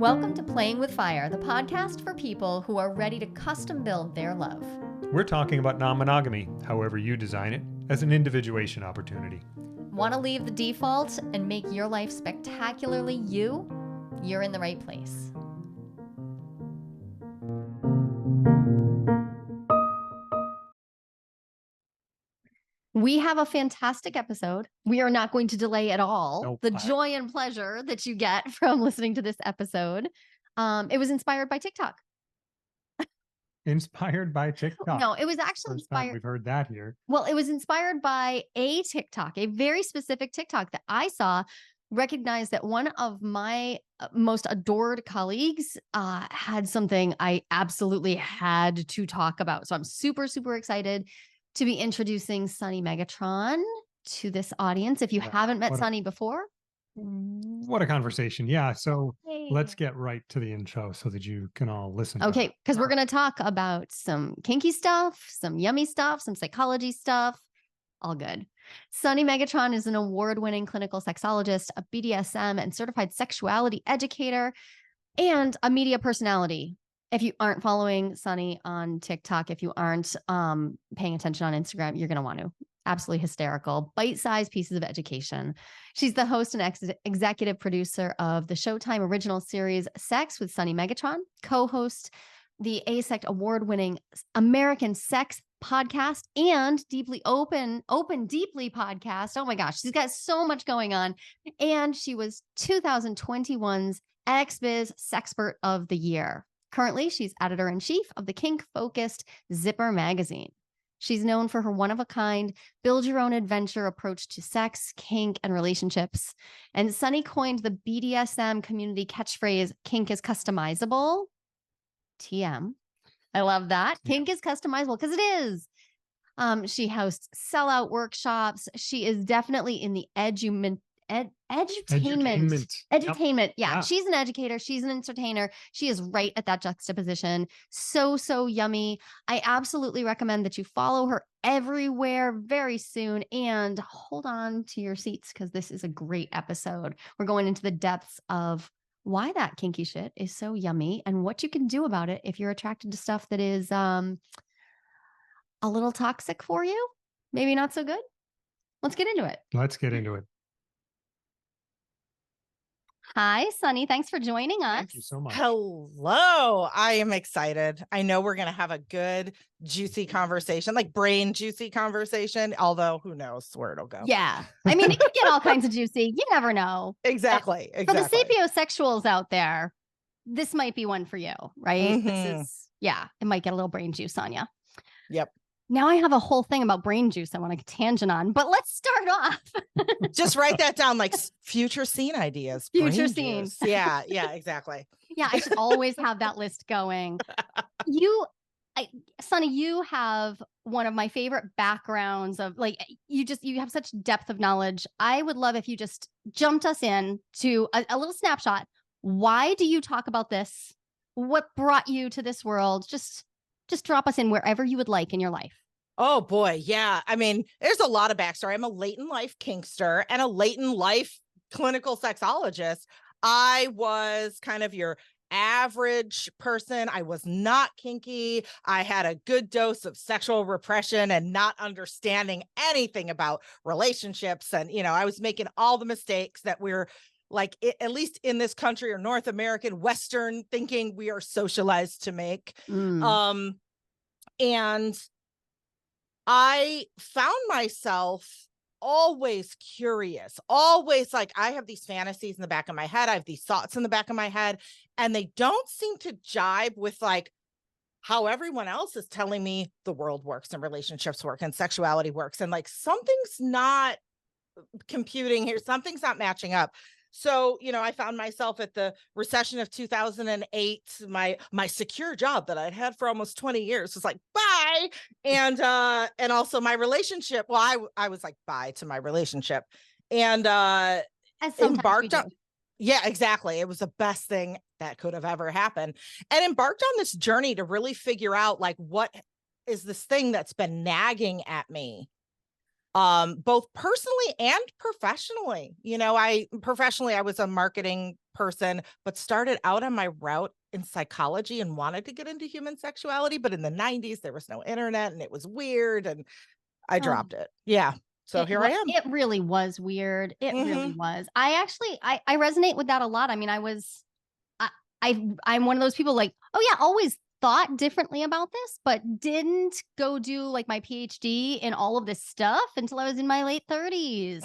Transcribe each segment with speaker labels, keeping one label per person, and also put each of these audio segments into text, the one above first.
Speaker 1: Welcome to Playing with Fire, the podcast for people who are ready to custom build their love.
Speaker 2: We're talking about non-monogamy, however you design it, as an individuation opportunity.
Speaker 1: Want to leave the default and make your life spectacularly you? You're in the right place. We have a fantastic episode. We are not going to delay at all the joy and pleasure that you get from listening to this episode. It was inspired by TikTok.
Speaker 2: Inspired by TikTok?
Speaker 1: No, it was actually
Speaker 2: First time we've heard that here.
Speaker 1: Well, it was inspired by a TikTok, a very specific TikTok that I saw, recognized that one of my most adored colleagues had something I absolutely had to talk about. So I'm super, super excited to be introducing Sunny Megatron to this audience. If you haven't met Sunny before.
Speaker 2: What a conversation. Yeah. So let's get right to the intro so that you can all listen.
Speaker 1: Okay. Because we're going to talk about some kinky stuff, some yummy stuff, some psychology stuff. All good. Sunny Megatron is an award-winning clinical sexologist, a BDSM and certified sexuality educator, and a media personality. If you aren't following Sunny on TikTok, if you aren't paying attention on Instagram, you're going to want to. Absolutely hysterical, bite-sized pieces of education. She's the host and executive producer of the Showtime original series Sex with Sunny Megatron, co-host the ASECT award-winning American Sex podcast and Deeply Open Deeply podcast. Oh my gosh, she's got so much going on. And she was 2021's XBiz Sexpert of the Year. Currently, she's editor-in-chief of the kink-focused Zipper magazine. She's known for her one-of-a-kind, build-your-own-adventure approach to sex, kink, and relationships. And Sunny coined the BDSM community catchphrase, kink is customizable. TM. I love that. Yeah. Kink is customizable because it is. She hosts sellout workshops. She is definitely in the edutainment. Yep. Yeah. She's an educator. She's an entertainer. She is right at that juxtaposition. So yummy. I absolutely recommend that you follow her everywhere very soon and hold on to your seats because this is a great episode. We're going into the depths of why that kinky shit is so yummy and what you can do about it if you're attracted to stuff that is a little toxic for you. Maybe not so good. Let's get into it. Hi, Sunny. Thanks for joining us.
Speaker 2: Thank you so much.
Speaker 3: Hello. I am excited. I know we're going to have a good, juicy conversation, like brain juicy conversation, although who knows where it'll go.
Speaker 1: Yeah. I mean, it could get all kinds of juicy. You never know.
Speaker 3: Exactly.
Speaker 1: For the sapiosexuals out there, this might be one for you, right?
Speaker 3: Mm-hmm.
Speaker 1: It might get a little brain juice on you.
Speaker 3: Yep.
Speaker 1: Now I have a whole thing about brain juice I want to tangent on, but let's start off.
Speaker 3: Just write that down, like future scene ideas.
Speaker 1: Future scenes.
Speaker 3: Yeah, exactly.
Speaker 1: Yeah, I should always have that list going. Sunny, you have one of my favorite backgrounds of you have such depth of knowledge. I would love if you just jumped us in to a little snapshot. Why do you talk about this? What brought you to this world? Just drop us in wherever you would like in your life.
Speaker 3: Oh boy. Yeah. I mean, there's a lot of backstory. I'm a late in life kinkster and a late in life clinical sexologist. I was kind of your average person. I was not kinky. I had a good dose of sexual repression and not understanding anything about relationships. And, I was making all the mistakes that we're like, at least in this country or North American Western thinking, we are socialized to make. And I found myself always curious, always like I have these fantasies in the back of my head. I have these thoughts in the back of my head, and they don't seem to jibe with like how everyone else is telling me the world works and relationships work and sexuality works. And like, something's not computing here. Something's not matching up. So, I found myself at the recession of 2008. My secure job that I'd had for almost 20 years was like, bye. And also my relationship. Well, I was like, bye to my relationship and embarked on. Yeah, exactly. It was the best thing that could have ever happened, and embarked on this journey to really figure out like, what is this thing that's been nagging at me both personally and professionally. You know, professionally, I was a marketing person, but started out on my route in psychology and wanted to get into human sexuality. But in the 90s, there was no internet and it was weird and I dropped it. Yeah. So here I am.
Speaker 1: It really was weird. It really was. I actually, I resonate with that a lot. I mean, I'm one of those people like, oh yeah, always thought differently about this, but didn't go do like my PhD in all of this stuff until I was in my late 30s.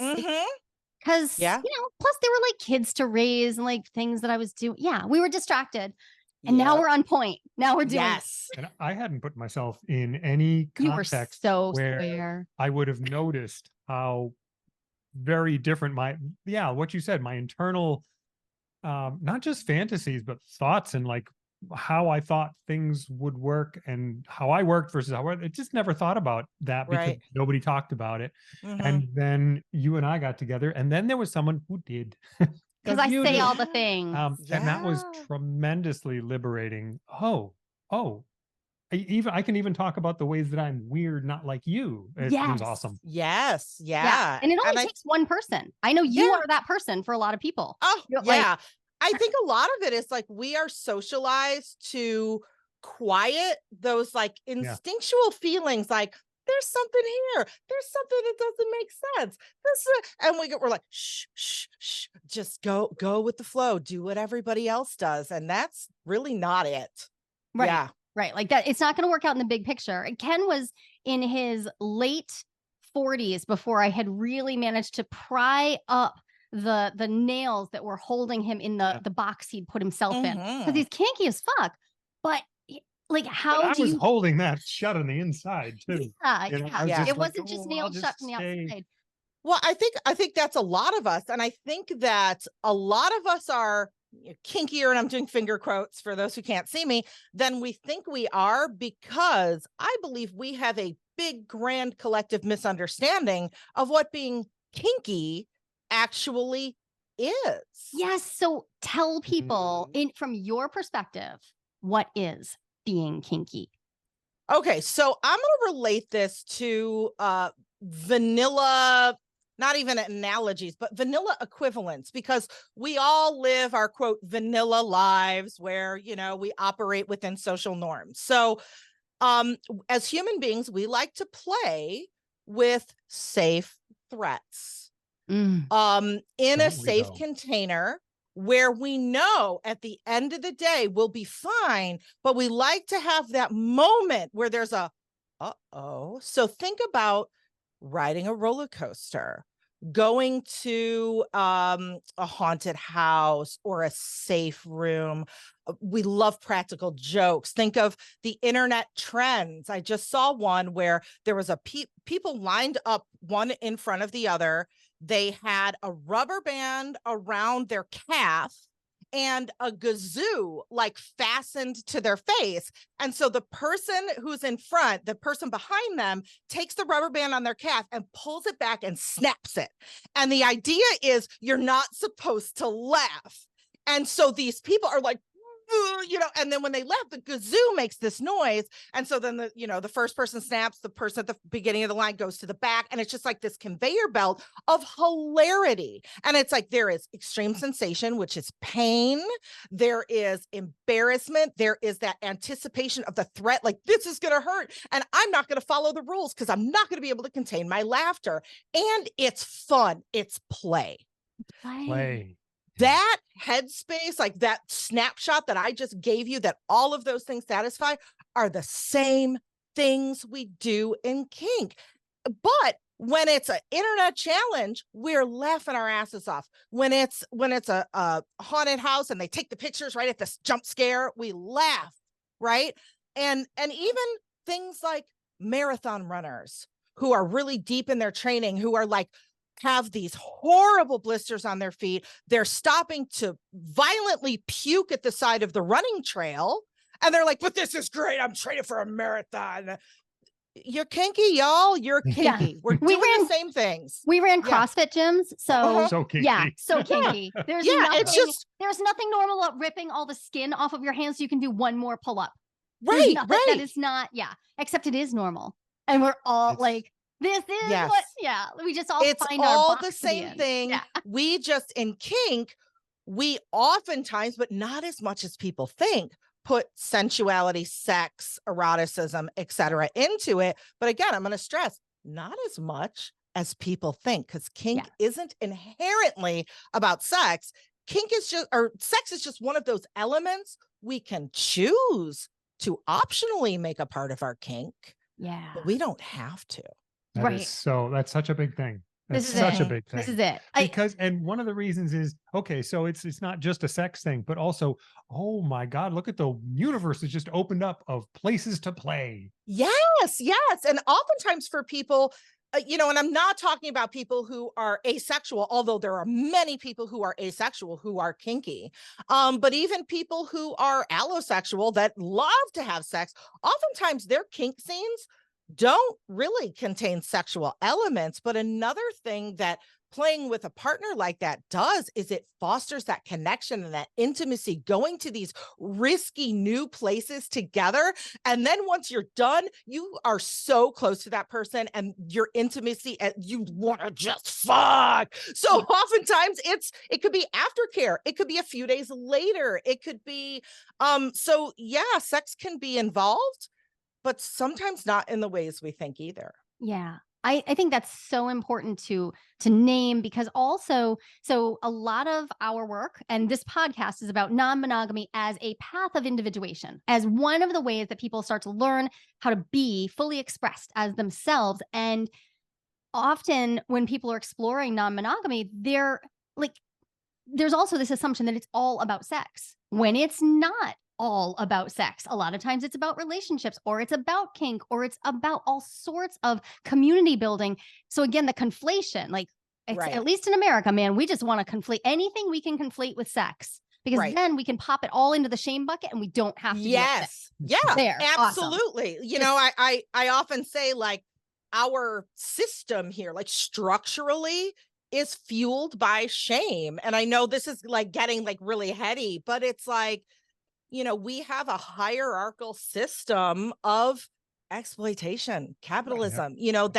Speaker 1: Because,
Speaker 3: yeah,
Speaker 1: you know, plus there were like kids to raise and like things that I was doing. Yeah, we were distracted. And now we're on point. Now we're doing
Speaker 3: yes.
Speaker 2: And I hadn't put myself in any context where I would have noticed how very different what you said, my internal, not just fantasies, but thoughts and like how I thought things would work and how I worked versus how I just never thought about that because nobody talked about it. And then you and I got together, and then there was someone who did.
Speaker 1: Because I say all the things.
Speaker 2: And that was tremendously liberating. I can even talk about the ways that I'm weird, not like you. It was awesome.
Speaker 3: Yes. Yeah.
Speaker 1: And it only takes one person. I know you are that person for a lot of people.
Speaker 3: Oh, yeah. I think a lot of it is like we are socialized to quiet those like instinctual feelings like there's something here. There's something that doesn't make sense. And we're like, shh, just go with the flow. Do what everybody else does. And that's really not it.
Speaker 1: Right.
Speaker 3: Yeah.
Speaker 1: Right. Like that. It's not going to work out in the big picture. And Ken was in his late 40s before I had really managed to pry up the nails that were holding him in the box he'd put himself in. Because he's kinky as fuck. But like, how
Speaker 2: I was holding that shut on the inside too.
Speaker 1: It wasn't just nailed shut from the outside.
Speaker 3: Well, I think that's a lot of us. And I think that a lot of us are kinkier, and I'm doing finger quotes for those who can't see me, than we think we are, because I believe we have a big, grand collective misunderstanding of what being kinky actually is.
Speaker 1: Yes. So tell people from your perspective, what is being kinky?
Speaker 3: Okay. So I'm going to relate this to vanilla, not even analogies, but vanilla equivalents, because we all live our quote vanilla lives where, you know, we operate within social norms. So as human beings, we like to play with safe threats. In a safe container where we know at the end of the day we'll be fine, but we like to have that moment where there's a uh-oh. So think about riding a roller coaster, going to a haunted house or a safe room. We love practical jokes. Think of the internet trends. I just saw one where there was people lined up one in front of the other. They had a rubber band around their calf and a kazoo like fastened to their face. And so the person who's in front, the person behind them, takes the rubber band on their calf and pulls it back and snaps it. And the idea is you're not supposed to laugh. And so these people are like, you know, and then when they left, the kazoo makes this noise. And so then the first person snaps, the person at the beginning of the line goes to the back. And it's just like this conveyor belt of hilarity. And it's like, there is extreme sensation, which is pain. There is embarrassment. There is that anticipation of the threat. Like, this is going to hurt. And I'm not going to follow the rules because I'm not going to be able to contain my laughter. And it's fun. It's play. That headspace, like that snapshot that I just gave you, that all of those things satisfy, are the same things we do in kink. But when it's an internet challenge, we're laughing our asses off. When it's a haunted house and they take the pictures right at the jump scare, we laugh, right? And even things like marathon runners who are really deep in their training, who are like, have these horrible blisters on their feet. They're stopping to violently puke at the side of the running trail. And they're like, but this is great. I'm training for a marathon. You're kinky, y'all. You're kinky. Yeah. We're doing the same things.
Speaker 1: We ran CrossFit gyms. So,
Speaker 2: so kinky.
Speaker 1: Yeah, so kinky. There's nothing normal about ripping all the skin off of your hands so you can do one more pull-up.
Speaker 3: Right.
Speaker 1: That is not, except it is normal. And we're all like, This is
Speaker 3: Yes.
Speaker 1: what, yeah, we just all
Speaker 3: It's
Speaker 1: find our
Speaker 3: all
Speaker 1: box
Speaker 3: the
Speaker 1: to be
Speaker 3: same
Speaker 1: in.
Speaker 3: thing.
Speaker 1: Yeah.
Speaker 3: We just, in kink, we oftentimes, but not as much as people think, put sensuality, sex, eroticism, etc. into it. But again, I'm going to stress, not as much as people think, because kink isn't inherently about sex. Kink is just, or sex is just one of those elements we can choose to optionally make a part of our kink.
Speaker 1: Yeah.
Speaker 3: But we don't have to.
Speaker 2: That is that's such a big thing. That's such a big thing.
Speaker 1: This is it.
Speaker 2: Because, and one of the reasons is, okay, so it's not just a sex thing, but also, oh my God, look at the universe has just opened up of places to play.
Speaker 3: Yes, yes. And oftentimes for people, you know, and I'm not talking about people who are asexual, although there are many people who are asexual who are kinky. But even people who are allosexual that love to have sex, oftentimes their kink scenes don't really contain sexual elements. But another thing that playing with a partner like that does is it fosters that connection and that intimacy, going to these risky new places together. And then once you're done, you are so close to that person and your intimacy, and you want to just fuck. So oftentimes it could be aftercare. It could be a few days later. It could be, so yeah, sex can be involved, but sometimes not in the ways we think either.
Speaker 1: Yeah. I think that's so important to name, because also, so a lot of our work and this podcast is about non-monogamy as a path of individuation, as one of the ways that people start to learn how to be fully expressed as themselves. And often when people are exploring non-monogamy, they're like, there's also this assumption that it's all about sex, when it's not all about sex. A lot of times it's about relationships, or it's about kink, or it's about all sorts of community building. So again, the conflation, like it's, at least in America, man, we just want to conflate anything we can conflate with sex, because then we can pop it all into the shame bucket and we don't have to.
Speaker 3: Yes. Yeah,
Speaker 1: there.
Speaker 3: absolutely.
Speaker 1: Awesome.
Speaker 3: You know, I often say, like, our system here, like structurally, is fueled by shame. And I know this is like getting like really heady, but it's like, you know, we have a hierarchical system of exploitation, capitalism. You know,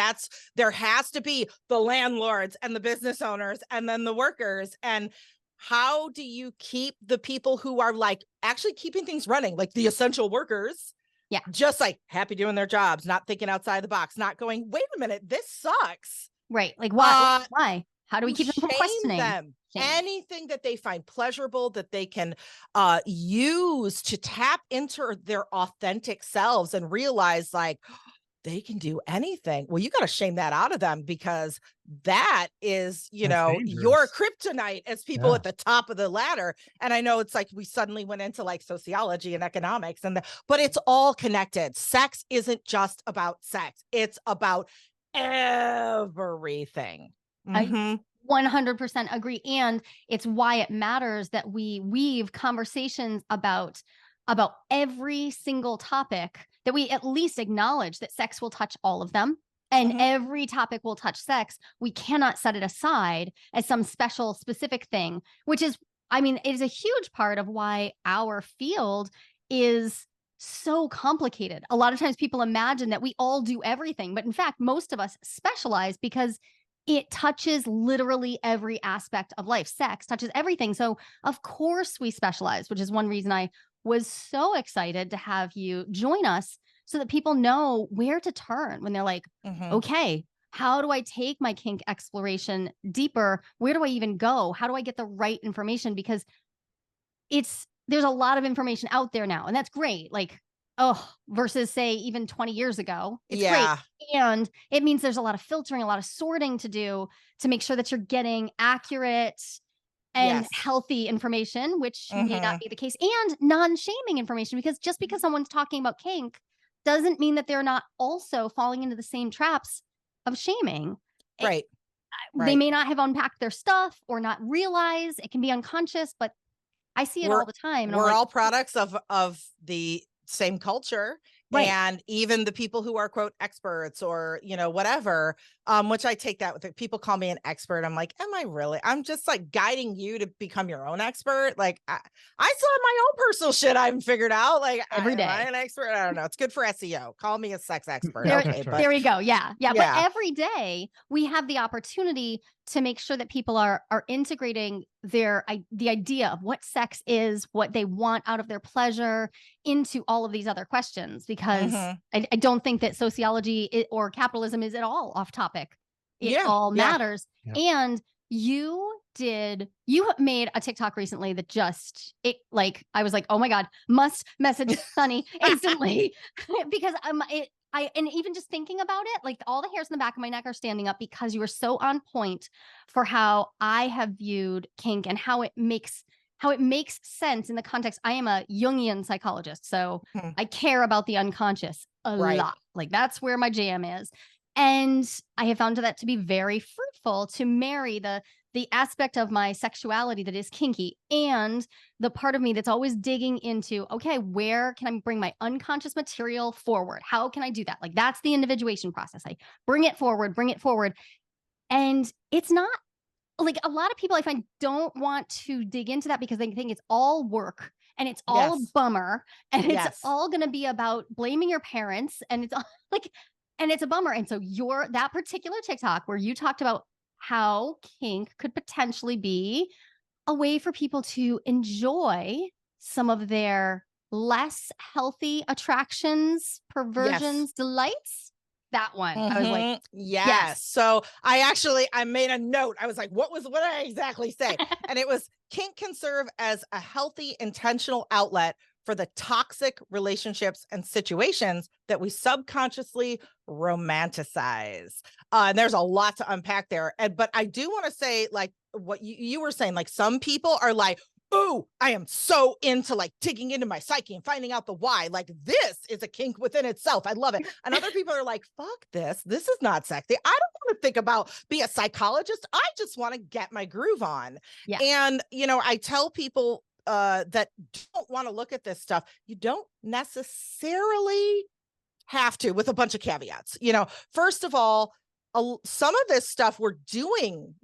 Speaker 3: there has to be the landlords and the business owners and then the workers. And how do you keep the people who are like actually keeping things running, like the essential workers?
Speaker 1: Yeah.
Speaker 3: Just like happy doing their jobs, not thinking outside the box, not going, wait a minute, this sucks.
Speaker 1: Right. Like why? Why? How do we keep them from questioning
Speaker 3: them? Anything that they find pleasurable, that they can use to tap into their authentic selves and realize like they can do anything. Well, you got to shame that out of them, because that is, you know, dangerous. Your kryptonite as people at the top of the ladder. And I know it's like we suddenly went into like sociology and economics, but it's all connected. Sex isn't just about sex. It's about everything.
Speaker 1: I 100% agree. And it's why it matters that we weave conversations about every single topic, that we at least acknowledge that sex will touch all of them, and every topic will touch sex. We cannot set it aside as some special specific thing, which is, I mean, it is a huge part of why our field is so complicated. A lot of times people imagine that we all do everything, but in fact, most of us specialize because it touches literally every aspect of life. Sex touches everything. So of course we specialize, which is one reason I was so excited to have you join us, so that people know where to turn when they're like, okay, how do I take my kink exploration deeper? Where do I even go? How do I get the right information? Because there's a lot of information out there now, and that's great. Like, versus say even 20 years ago, it's great. And it means there's a lot of filtering, a lot of sorting to do to make sure that you're getting accurate and healthy information, which may not be the case, and non-shaming information, because just because someone's talking about kink doesn't mean that they're not also falling into the same traps of shaming.
Speaker 3: Right.
Speaker 1: They may not have unpacked their stuff or not realize. It can be unconscious, but I see it all the time. And
Speaker 3: we're all products of the same culture. And even the people who are quote experts or, you know, whatever, which I take that with it. People call me an expert. I'm like, am I really? I'm just like guiding you to become your own expert. Like I still have my own personal shit I haven't figured out. Like
Speaker 1: every day.
Speaker 3: Am I an expert? I don't know. It's good for SEO. Call me a sex expert.
Speaker 1: There,
Speaker 3: okay, but
Speaker 1: there we go. Yeah. But every day we have the opportunity to make sure that people are integrating the idea of what sex is, what they want out of their pleasure into all of these other questions, because I don't think that sociology or capitalism is at all off topic. It all matters. And you made a TikTok recently that I was like, oh my God, must message Sunny instantly because and even just thinking about it, like all the hairs in the back of my neck are standing up, because you were so on point for how I have viewed kink and how it makes sense in the context. I am a Jungian psychologist, so I care about the unconscious a lot. Like that's where my jam is. And I have found that to be very fruitful, to marry the aspect of my sexuality that is kinky and the part of me that's always digging into, okay, where can I bring my unconscious material forward? How can I do that? Like that's the individuation process. I bring it forward. And it's not like, a lot of people I find don't want to dig into that because they think it's all work and it's all a bummer and it's all going to be about blaming your parents, and it's all, like, and it's a bummer. And so that particular TikTok where you talked about how kink could potentially be a way for people to enjoy some of their less healthy attractions, perversions, delights. That one. I was like,
Speaker 3: yes. So I made a note. I was like, what did I exactly say? And it was, kink can serve as a healthy, intentional outlet for the toxic relationships and situations that we subconsciously romanticize. And there's a lot to unpack there. But I do want to say, like what you were saying, like some people are like, oh, I am so into like digging into my psyche and finding out the why. Like this is a kink within itself. I love it. And other people are like, fuck this. This is not sexy. I don't want to think about be a psychologist. I just want to get my groove on. Yeah. And, I tell people that don't want to look at this stuff, you don't necessarily have to, with a bunch of caveats. First of all, some of this stuff we're doing,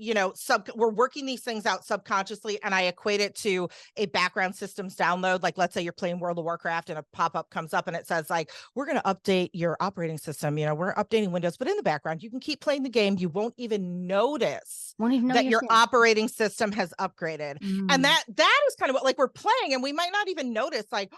Speaker 3: we're working these things out subconsciously. And I equate it to a background systems download. Like, let's say you're playing World of Warcraft and a pop-up comes up and it says like, we're going to update your operating system. We're updating Windows, but in the background, you can keep playing the game. You won't even notice that your operating system has upgraded. And that is kind of what, like, we're playing and we might not even notice, like,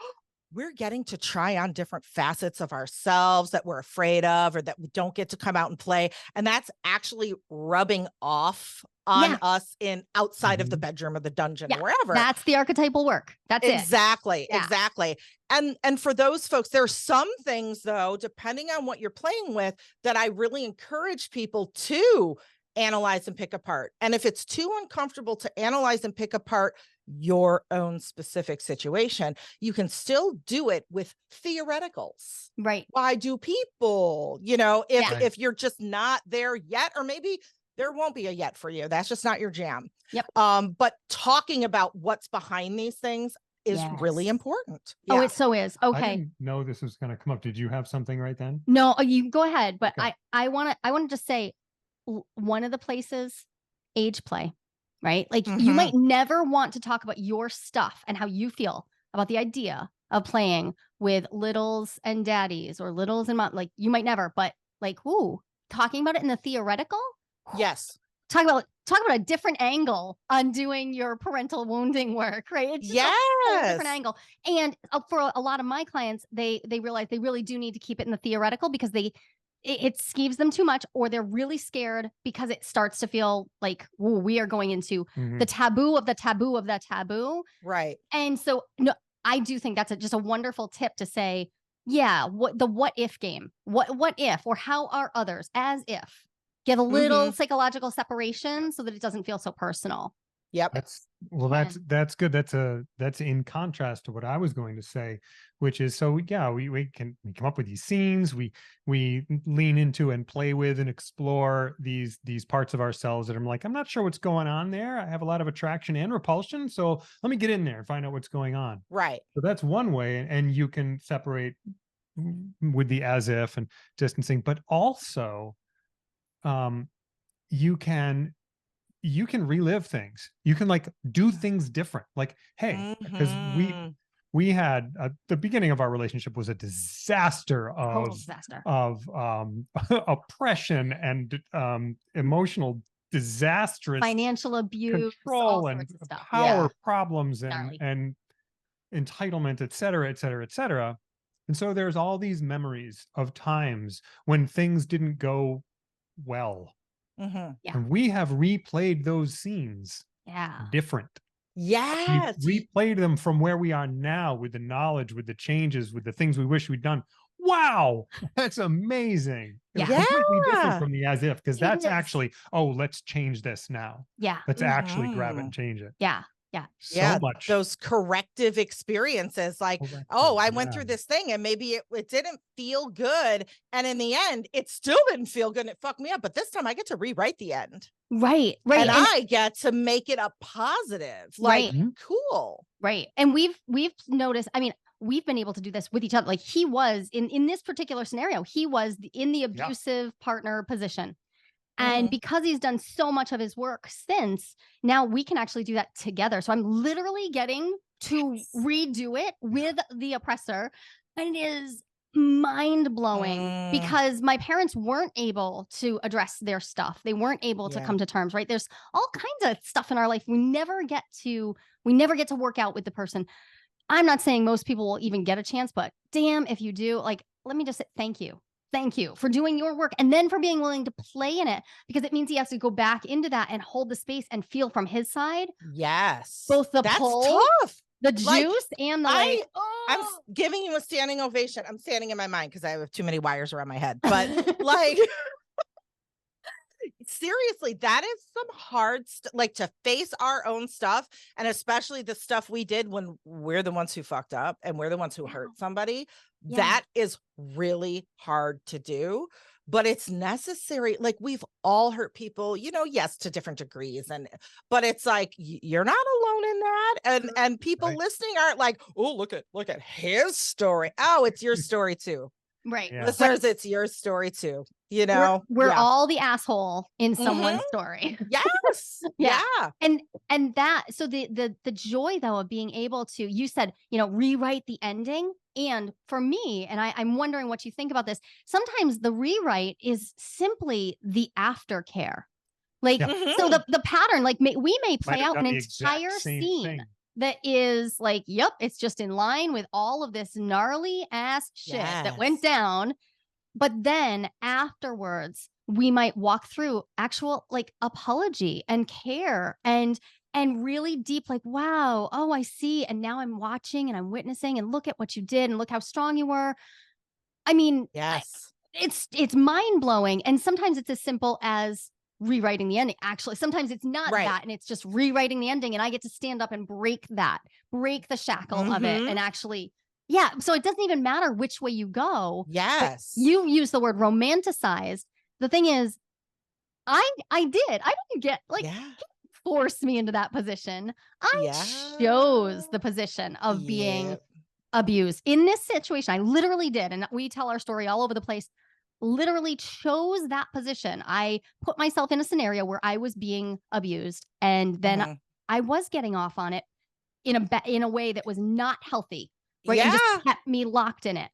Speaker 3: we're getting to try on different facets of ourselves that we're afraid of or that we don't get to come out and play. And that's actually rubbing off on us outside of the bedroom or the dungeon or wherever.
Speaker 1: That's the archetypal work. That's
Speaker 3: exactly. And for those folks, there are some things though, depending on what you're playing with, that I really encourage people to analyze and pick apart. And if it's too uncomfortable to analyze and pick apart your own specific situation, you can still do it with theoreticals.
Speaker 1: Right.
Speaker 3: Why do people, if you're just not there yet, or maybe there won't be a yet for you. That's just not your jam.
Speaker 1: Yep.
Speaker 3: But talking about what's behind these things is really important.
Speaker 1: Oh, it so is. Okay.
Speaker 2: I didn't know this was going to come up. Did you have something right then?
Speaker 1: No, you go ahead. But okay. I want to just say one of the places, age play. Right? Like you might never want to talk about your stuff and how you feel about the idea of playing with littles and daddies or littles and like you might never, but like, talking about it in the theoretical.
Speaker 3: Yes.
Speaker 1: Talk about a different angle on doing your parental wounding work, right? It's just a different angle. And for a lot of my clients, they realize they really do need to keep it in the theoretical because it skeeves them too much, or they're really scared because it starts to feel like, we are going into the taboo of the taboo of the taboo.
Speaker 3: Right.
Speaker 1: And so, no, I do think that's just a wonderful tip to say, what if game, what if, or how are others, as if, get a little psychological separation so that it doesn't feel so personal.
Speaker 3: Yep.
Speaker 2: That's good. That's in contrast to what I was going to say, which is, we come up with these scenes, we lean into and play with and explore these parts of ourselves that I'm like, I'm not sure what's going on there. I have a lot of attraction and repulsion. So let me get in there and find out what's going on.
Speaker 3: Right.
Speaker 2: So that's one way. And you can separate with the as if and distancing, but also you can relive things. You can like do things different. Like, hey, because we had the beginning of our relationship was a disaster of oppression and emotional disastrous
Speaker 1: financial abuse,
Speaker 2: control and power problems and entitlement, et cetera, et cetera, et cetera. And so there's all these memories of times when things didn't go well. And we have replayed those scenes different.
Speaker 3: Yes.
Speaker 2: We replayed them from where we are now with the knowledge, with the changes, with the things we wish we'd done. Wow, that's amazing. It's completely different from the as if, because that's actually, oh, let's change this now. Let's actually grab it and change it. So much.
Speaker 3: Those corrective experiences, like, oh, I went through this thing and maybe it didn't feel good. And in the end, it still didn't feel good and it fucked me up. But this time I get to rewrite the end.
Speaker 1: Right.
Speaker 3: And I get to make it a positive. Like, cool.
Speaker 1: Right. And we've noticed, I mean, we've been able to do this with each other. Like he was in this particular scenario, he was in the abusive partner position. And because he's done so much of his work since, now we can actually do that together. So I'm literally getting to redo it with the oppressor. And it is mind-blowing because my parents weren't able to address their stuff. They weren't able to come to terms, right? There's all kinds of stuff in our life we never get to work out with the person. I'm not saying most people will even get a chance, but damn if you do. Like, let me just say thank you. Thank you for doing your work and then for being willing to play in it, because it means he has to go back into that and hold the space and feel from his side.
Speaker 3: Yes.
Speaker 1: Both the pull,
Speaker 3: tough.
Speaker 1: the juice, and the
Speaker 3: I'm giving you a standing ovation. I'm standing in my mind because I have too many wires around my head. But like, seriously, that is some hard like to face our own stuff, and especially the stuff we did when we're the ones who fucked up and we're the ones who hurt somebody. That is really hard to do, but it's necessary. Like, we've all hurt people, you know, yes, to different degrees, but it's like you're not alone in that, and people listening aren't like, oh, look at his story. Oh, it's your story too.
Speaker 1: Right.
Speaker 3: Listeners, it's your story too. You know,
Speaker 1: we're all the asshole in someone's story.
Speaker 3: Yes.
Speaker 1: And that, so the joy though of being able to, you said, you know, rewrite the ending. And for me, and I'm wondering what you think about this, sometimes the rewrite is simply the aftercare. Like, so the pattern, like we may play out an entire scene that is like, yep, it's just in line with all of this gnarly ass shit that went down. But then afterwards, we might walk through actual like apology and care and really deep, like, wow, oh, I see. And now I'm watching and I'm witnessing, and look at what you did and look how strong you were. I mean, it's mind blowing. And sometimes it's as simple as rewriting the ending. Actually, sometimes it's not that, and it's just rewriting the ending. And I get to stand up and break the shackle of it, and actually. Yeah. So it doesn't even matter which way you go.
Speaker 3: Yes.
Speaker 1: You use the word romanticized. The thing is, I didn't get like, he forced me into that position. I chose the position of being abused in this situation. I literally did. And we tell our story all over the place. Literally chose that position. I put myself in a scenario where I was being abused, and then I was getting off on it in a way that was not healthy. Right. And just kept me locked in it.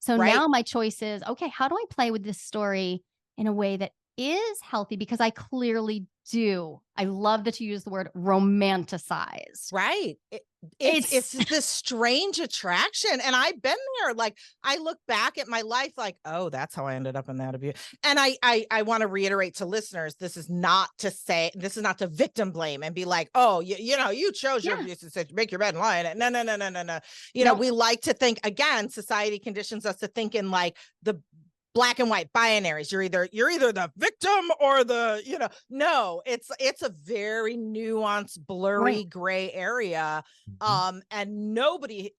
Speaker 1: So now my choice is, okay, how do I play with this story in a way that is healthy? Because I clearly do. I love that you use the word romanticize.
Speaker 3: Right. It's this strange attraction. And I've been there. Like, I look back at my life like, oh, that's how I ended up in that abuse. And I want to reiterate to listeners, this is not to victim blame and be like, oh, you know, you chose your abuse and make your bed and lie in it. No. You know, we like to think, again, society conditions us to think in like the black and white binaries. You're either the victim or the, you know, no, it's a very nuanced, blurry gray area. And nobody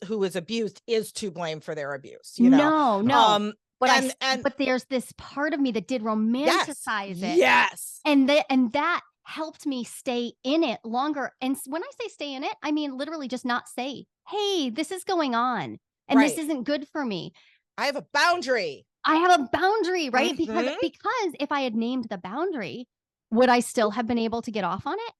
Speaker 3: who is abused is to blame for their abuse. You know?
Speaker 1: No. But there's this part of me that did romanticize it.
Speaker 3: Yes.
Speaker 1: And that helped me stay in it longer. And when I say stay in it, I mean literally just not say, hey, this is going on and this isn't good for me.
Speaker 3: I have a boundary.
Speaker 1: I have a boundary, right? Because if I had named the boundary, would I still have been able to get off on it?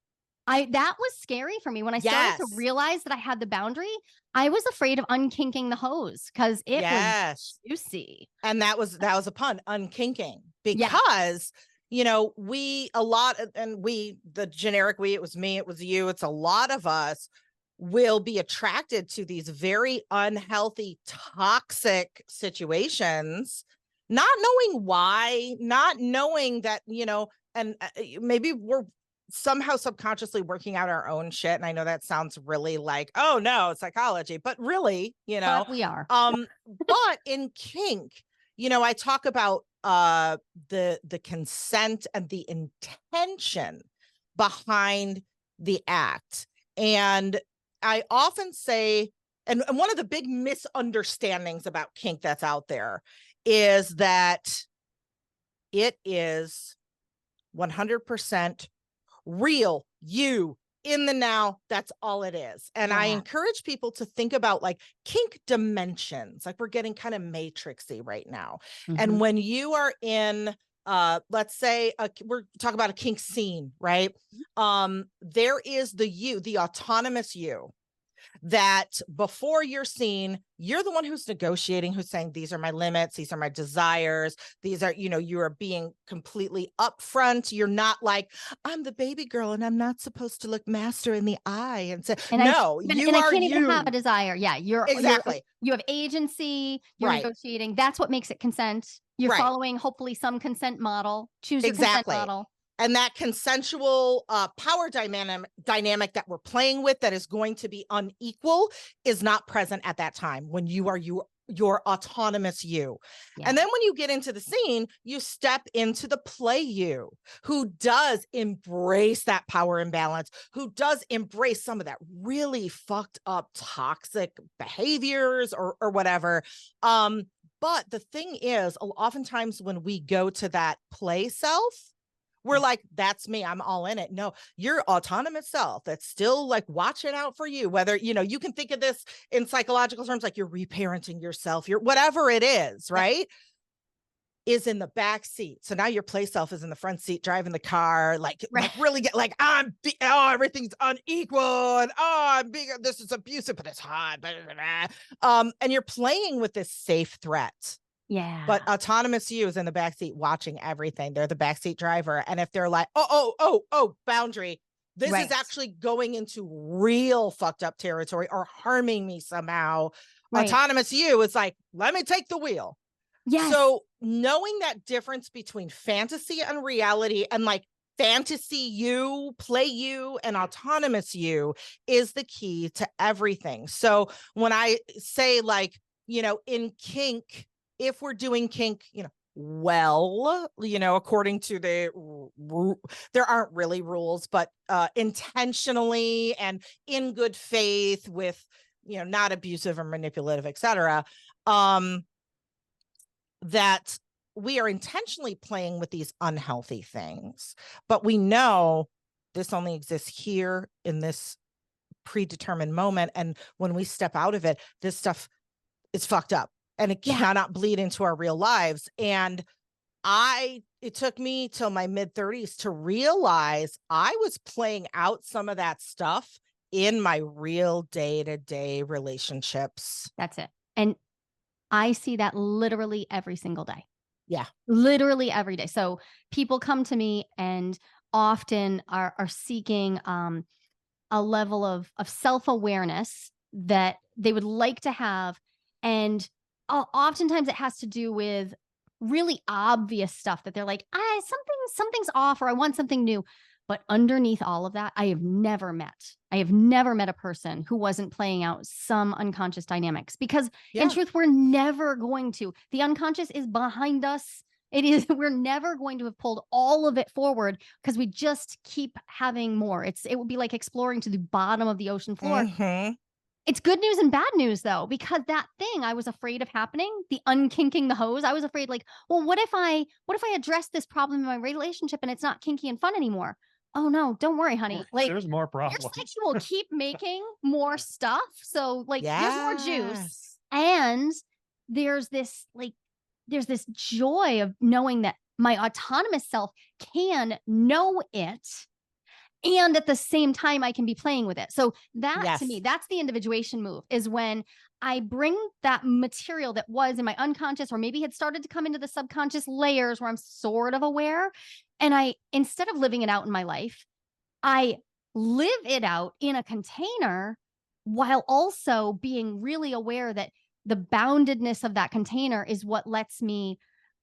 Speaker 1: That was scary for me when I started to realize that I had the boundary. I was afraid of unkinking the hose because it was juicy.
Speaker 3: And that was a pun, unkinking, because you know, the generic we, it was me, it was you, it's a lot of us will be attracted to these very unhealthy, toxic situations, not knowing why, not knowing that, you know, and maybe we're somehow subconsciously working out our own shit. And I know that sounds really like, oh no, it's psychology, but really, you know,
Speaker 1: but we are.
Speaker 3: But in kink, you know, I talk about the consent and the intention behind the act. And I often say, and one of the big misunderstandings about kink that's out there is that it is 100% real, you in the now. That's all it is. And I encourage people to think about like kink dimensions, like we're getting kind of matrixy right now. And when you are in let's say we're talking about a kink scene, right? There is the you, the autonomous you, that before you're seen, you're the one who's negotiating, who's saying, these are my limits, these are my desires, these are, you know, you are being completely upfront. You're not like, I'm the baby girl and I'm not supposed to look master in the eye and say,
Speaker 1: and
Speaker 3: no,
Speaker 1: I can't even have a desire. Yeah,
Speaker 3: exactly.
Speaker 1: You have agency, you're negotiating. That's what makes it consent. You're following hopefully some consent model. Choose your consent model.
Speaker 3: And that consensual power dynamic that we're playing with that is going to be unequal is not present at that time when you are your autonomous you. And then when you get into the scene, you step into the play you, who does embrace that power imbalance, who does embrace some of that really fucked up toxic behaviors or whatever. But the thing is, oftentimes when we go to that play self, we're like, that's me, I'm all in it. No, your autonomous self that's still like watching out for you, whether, you know, you can think of this in psychological terms, like you're reparenting yourself, you're whatever it is, right? Is in the back seat. So now your play self is in the front seat driving the car, like really get like, everything's unequal and I'm being, this is abusive, but it's hot. And you're playing with this safe threat.
Speaker 1: Yeah.
Speaker 3: But autonomous you is in the backseat watching everything. They're the backseat driver. And if they're like, oh, boundary, this is actually going into real fucked up territory or harming me somehow. Autonomous you is like, let me take the wheel.
Speaker 1: Yes.
Speaker 3: So knowing that difference between fantasy and reality, and like fantasy you, play you, and autonomous you is the key to everything. So when I say like, you know, in kink, if we're doing kink, you know, well, you know, according to there aren't really rules, but intentionally and in good faith with, you know, not abusive or manipulative, etc. That we are intentionally playing with these unhealthy things, but we know this only exists here in this predetermined moment. And when we step out of it, this stuff is fucked up. And it cannot bleed into our real lives. And it took me till my mid-30s to realize I was playing out some of that stuff in my real day-to-day relationships.
Speaker 1: That's it. And I see that literally every single day.
Speaker 3: Yeah.
Speaker 1: Literally every day. So people come to me and often are seeking a level of self-awareness that they would like to have. And oftentimes it has to do with really obvious stuff that they're like, something's off, or I want something new. But underneath all of that, I have never met a person who wasn't playing out some unconscious dynamics, because in truth, we're never going to. The unconscious is behind us. We're never going to have pulled all of it forward because we just keep having more. It would be like exploring to the bottom of the ocean floor. It's good news and bad news, though, because that thing I was afraid of happening, the unkinking the hose, I was afraid like, well, what if I address this problem in my relationship and it's not kinky and fun anymore? Oh no, don't worry, honey. Like,
Speaker 2: there's more problems.
Speaker 1: Your sex will keep making more stuff. So like there's more juice. And there's this like there's this joy of knowing that my autonomous self can know it. And at the same time, I can be playing with it. So that to me, that's the individuation move, is when I bring that material that was in my unconscious, or maybe had started to come into the subconscious layers where I'm sort of aware. And I, instead of living it out in my life, I live it out in a container while also being really aware that the boundedness of that container is what lets me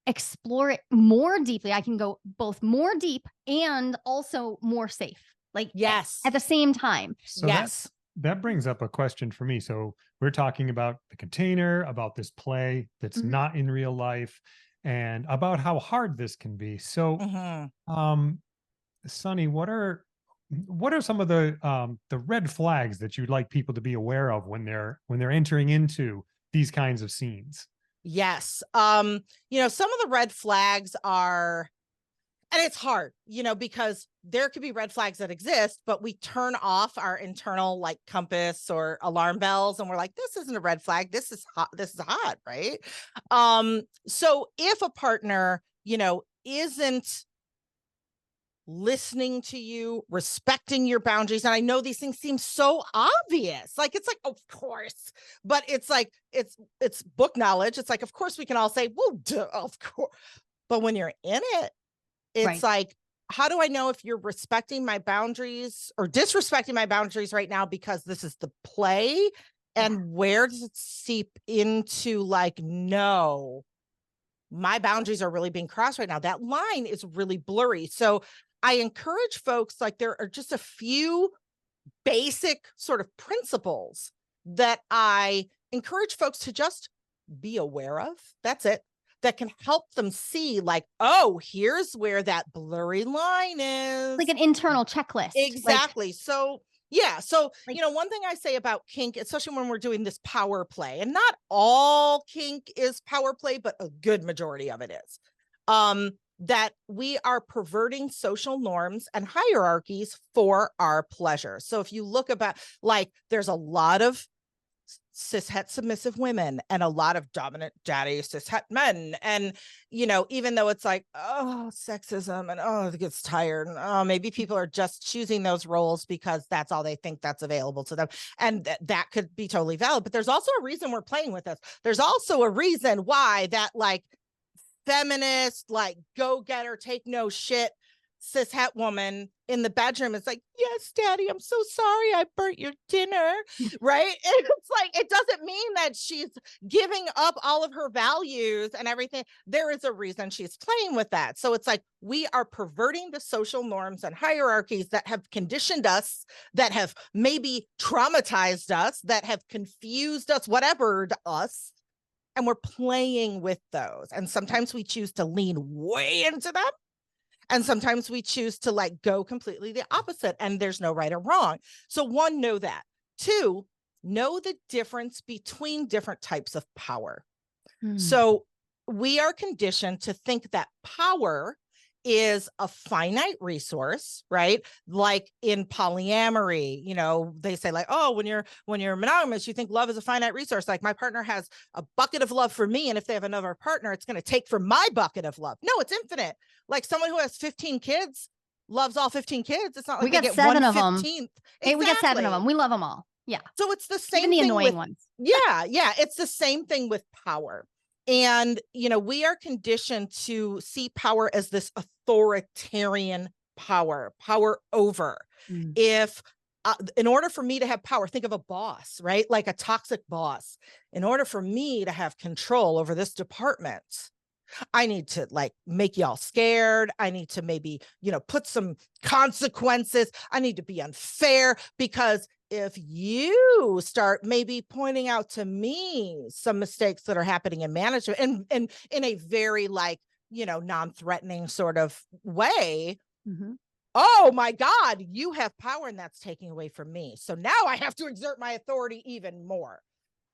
Speaker 1: explore it more deeply. I can go both more deep and also more safe, like at the same time.
Speaker 2: So that brings up a question for me. So we're talking about the container, about this play that's not in real life, and about how hard this can be. So, Sunny, what are some of the red flags that you'd like people to be aware of when they're entering into these kinds of scenes?
Speaker 3: Yes. Some of the red flags are, and it's hard, because there could be red flags that exist, but we turn off our internal like compass or alarm bells, and we're like, this isn't a red flag. This is hot. This is hot. Right. So if a partner, isn't listening to you, respecting your boundaries. And I know these things seem so obvious. Like, it's like, of course, but it's like, it's book knowledge. It's like, of course we can all say, well, duh, of course. But when you're in it, it's like, how do I know if you're respecting my boundaries or disrespecting my boundaries right now? Because this is the play. And where does it seep into like, no, my boundaries are really being crossed right now. That line is really blurry. So I encourage folks, like, there are just a few basic sort of principles that I encourage folks to just be aware of. That's it. That can help them see like, oh, here's where that blurry line is.
Speaker 1: Like an internal checklist.
Speaker 3: Exactly. Like, so yeah. So, one thing I say about kink, especially when we're doing this power play, and not all kink is power play, but a good majority of it is, that we are perverting social norms and hierarchies for our pleasure. So if you look about, like, there's a lot of cishet submissive women and a lot of dominant daddy cishet men. And, even though it's like, oh, sexism and oh, it gets tired. And oh, maybe people are just choosing those roles because that's all they think that's available to them. And that could be totally valid. But there's also a reason we're playing with this. There's also a reason why that like feminist, like go-getter, take no shit cishet woman in the bedroom is like, yes, daddy, I'm so sorry I burnt your dinner. Right. And it's like, it doesn't mean that she's giving up all of her values and everything. There is a reason she's playing with that. So it's like, we are perverting the social norms and hierarchies that have conditioned us, that have maybe traumatized us, that have confused us, whatever us. And we're playing with those. And sometimes we choose to lean way into them. And sometimes we choose to like go completely the opposite, and there's no right or wrong. So one, know that. Two, know the difference between different types of power. So we are conditioned to think that power is a finite resource, right? Like in polyamory, they say like, oh, when you're monogamous, you think love is a finite resource. Like, my partner has a bucket of love for me, and if they have another partner, it's going to take from my bucket of love. No, it's infinite. Like, someone who has 15 kids loves all 15 kids. It's not like
Speaker 1: we get 7 of them.
Speaker 3: Exactly.
Speaker 1: Hey, we get 7 of them. We love them all. Yeah.
Speaker 3: So it's the same
Speaker 1: thing. Even the annoying
Speaker 3: with,
Speaker 1: ones.
Speaker 3: Yeah. It's the same thing with power. And, we are conditioned to see power as this authoritarian power over. If, in order for me to have power, think of a boss, right? Like a toxic boss. In order for me to have control over this department, I need to like make y'all scared. I need to maybe, put some consequences. I need to be unfair, because if you start maybe pointing out to me some mistakes that are happening in management and in a very like, non-threatening sort of way, oh my God, you have power and that's taking away from me. So now I have to exert my authority even more.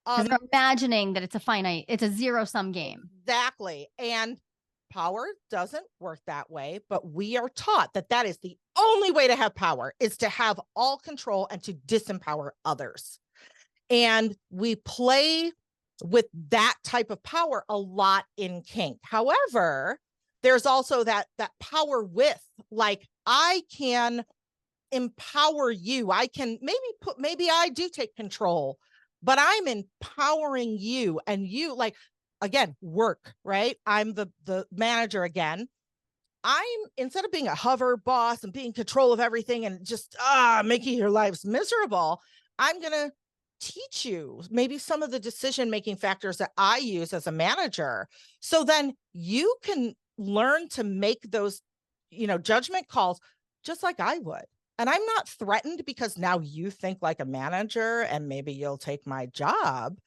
Speaker 1: They're imagining that it's a zero-sum game.
Speaker 3: Exactly. And power doesn't work that way, but we are taught that that is the only way to have power, is to have all control and to disempower others. And we play with that type of power a lot in kink. However, there's also that power with, like, I can empower you. I can maybe I do take control, but I'm empowering you, and you, like, again, work, right? I'm the manager again. I'm, instead of being a hover boss and being in control of everything and just making your lives miserable, I'm going to teach you maybe some of the decision-making factors that I use as a manager. So then you can learn to make those, judgment calls just like I would. And I'm not threatened because now you think like a manager and maybe you'll take my job.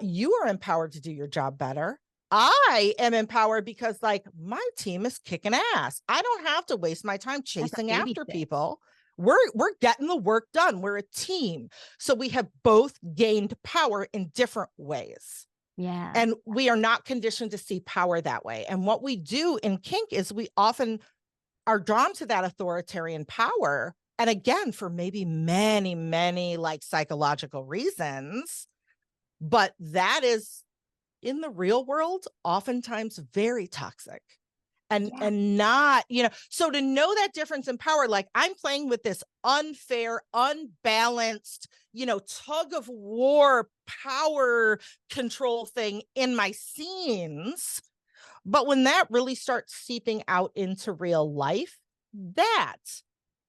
Speaker 3: You are empowered to do your job better. I am empowered because, like, my team is kicking ass. I don't have to waste my time chasing after people. We're getting the work done. We're a team. So we have both gained power in different ways.
Speaker 1: Yeah.
Speaker 3: And we are not conditioned to see power that way. And what we do in kink is we often are drawn to that authoritarian power. And again, for maybe many, many, like, psychological reasons. But that is, in the real world, oftentimes very toxic and not, so to know that difference in power, like, I'm playing with this unfair, unbalanced, tug of war power control thing in my scenes. But when that really starts seeping out into real life, that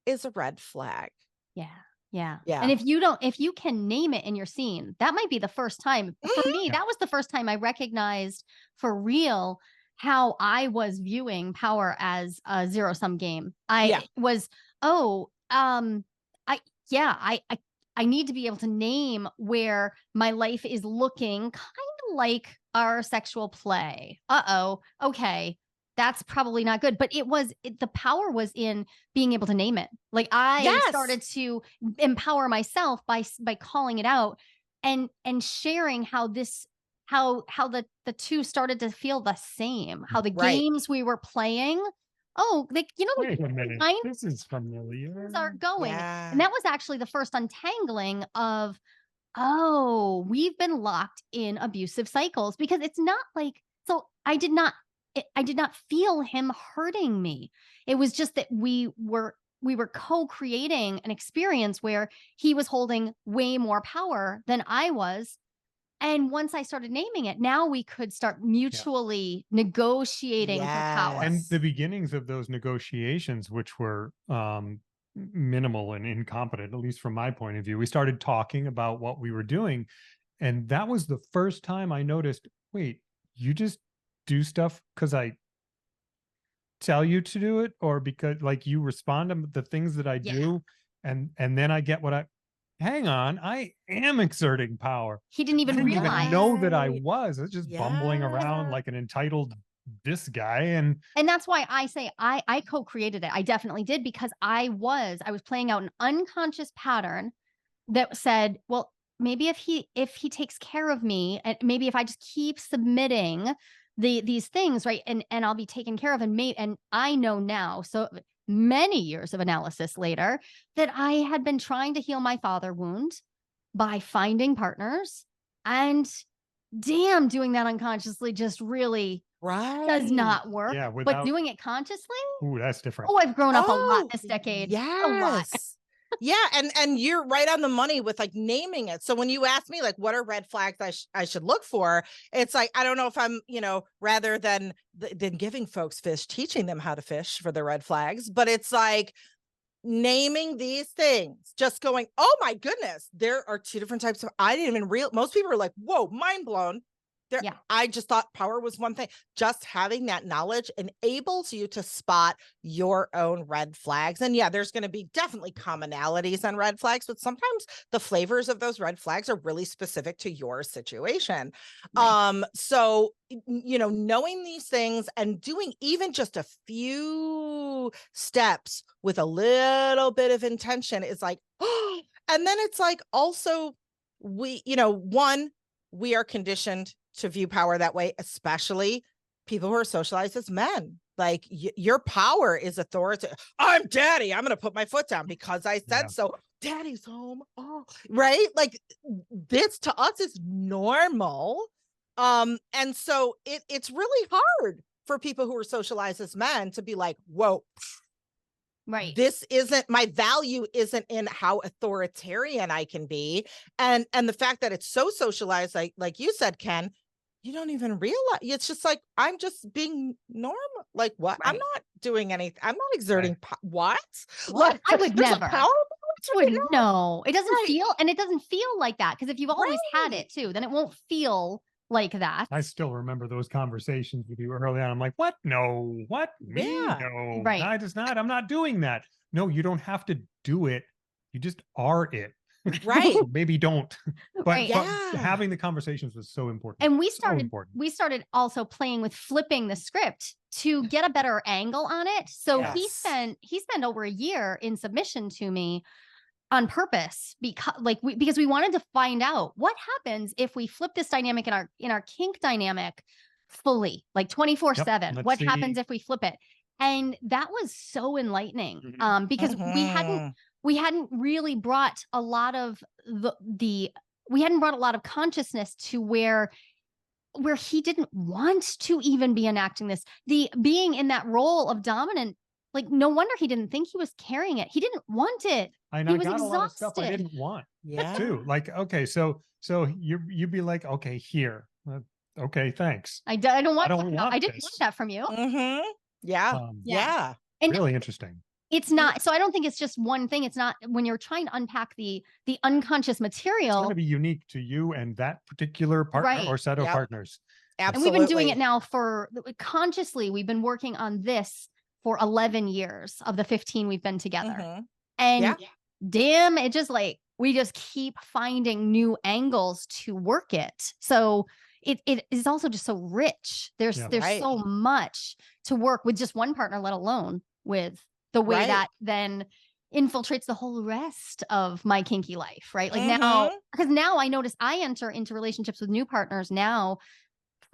Speaker 3: is a red flag.
Speaker 1: Yeah. Yeah.
Speaker 3: Yeah.
Speaker 1: And if you can name it in your scene, that might be the first time. For me, that was the first time I recognized for real how I was viewing power as a zero-sum game. I need to be able to name where my life is looking kind of like our sexual play. Okay. That's probably not good. But the power was in being able to name it. Like, I started to empower myself by calling it out and sharing how the two started to feel the same, how the games we were playing. Wait
Speaker 2: a minute. This is familiar.
Speaker 1: Are going.
Speaker 3: Yeah.
Speaker 1: And that was actually the first untangling of, we've been locked in abusive cycles, because it's not like, so I did not feel him hurting me. It was just that we were co-creating an experience where he was holding way more power than I was. And once I started naming it, now we could start mutually negotiating for power.
Speaker 2: And the beginnings of those negotiations, which were minimal and incompetent, at least from my point of view, we started talking about what we were doing. And that was the first time I noticed, wait, you just do stuff because I tell you to do it, or because, like, you respond to the things that I do, and then I get what hang on, I am exerting power.
Speaker 1: He didn't even
Speaker 2: even
Speaker 1: realize.
Speaker 2: know that I was just bumbling around like an entitled this guy. And
Speaker 1: that's why I say I co-created it. I definitely did, because I was playing out an unconscious pattern that said, well, maybe if he takes care of me, and maybe if I just keep submitting these things, right, and I'll be taken care of. And I know now, so many years of analysis later, that I had been trying to heal my father wound by finding partners, and damn, doing that unconsciously just really does not work.
Speaker 2: Yeah,
Speaker 1: but doing it consciously,
Speaker 2: that's different.
Speaker 1: I've grown up a lot this decade.
Speaker 3: Yes.
Speaker 1: A lot.
Speaker 3: Yeah. And you're right on the money with, like, naming it. So when you ask me, like, what are red flags I should look for? It's like, I don't know if I'm, rather than giving folks fish, teaching them how to fish for the red flags, but it's like naming these things, just going, oh my goodness, there are two different types of, I didn't even most people are like, whoa, mind blown. I just thought power was one thing. Just having that knowledge enables you to spot your own red flags. And there's going to be definitely commonalities on red flags, but sometimes the flavors of those red flags are really specific to your situation. Right. So, knowing these things and doing even just a few steps with a little bit of intention is like, oh, and then it's like, also we are conditioned to view power that way, especially people who are socialized as men. Like your power is authoritative. I'm daddy. I'm going to put my foot down because I said so. Daddy's home. Oh, right. Like this to us is normal. And so it's really hard for people who are socialized as men to be like, whoa,
Speaker 1: right.
Speaker 3: This isn't, my value isn't in how authoritarian I can be. And the fact that it's so socialized, like you said, Ken, you don't even realize. It's just like, I'm just being normal. Like what?
Speaker 1: Right.
Speaker 3: I'm not doing anything. I'm not exerting. What?
Speaker 1: Like, I would never. No, it doesn't
Speaker 3: Right.
Speaker 1: feel, and it doesn't feel like that. Because if you've always had it too, then it won't feel like that.
Speaker 2: I still remember those conversations with you early on. I'm like, what? No, what? Me? No,
Speaker 1: Right.
Speaker 2: I just not. I'm not doing that. No, you don't have to do it. You just are it.
Speaker 3: Right.
Speaker 2: Maybe don't. But,
Speaker 1: Right.
Speaker 2: but having the conversations was so important.
Speaker 1: And we started also playing with flipping the script to get a better angle on it. So he spent over a year in submission to me on purpose, because we wanted to find out what happens if we flip this dynamic in our kink dynamic fully, like 24/7. What happens if we flip it? And that was so enlightening, because we hadn't really brought a lot of we hadn't brought a lot of consciousness to where he didn't want to even be enacting this, the being in that role of dominant. Like, no wonder he didn't think he was carrying it. He didn't want it.
Speaker 2: And
Speaker 1: he
Speaker 2: I
Speaker 1: was
Speaker 2: got
Speaker 1: exhausted.
Speaker 2: a lot of stuff I didn't want too. Like, okay, so you'd be like, okay, here. Okay, thanks.
Speaker 1: I don't want
Speaker 2: I
Speaker 1: didn't want that from you.
Speaker 3: Yeah.
Speaker 1: And
Speaker 2: really interesting.
Speaker 1: It's not, so I don't think it's just one thing. It's not, when you're trying to unpack the unconscious material.
Speaker 2: It's going to be unique to you and that particular partner or set of partners.
Speaker 3: Absolutely.
Speaker 1: And we've been doing it now consciously. We've been working on this for 11 years of the 15 we've been together. And damn, it just we just keep finding new angles to work it. So it is also just so rich. There's so much to work with just one partner, let alone with the way that then infiltrates the whole rest of my kinky life, right? Like now, because now I notice I enter into relationships with new partners now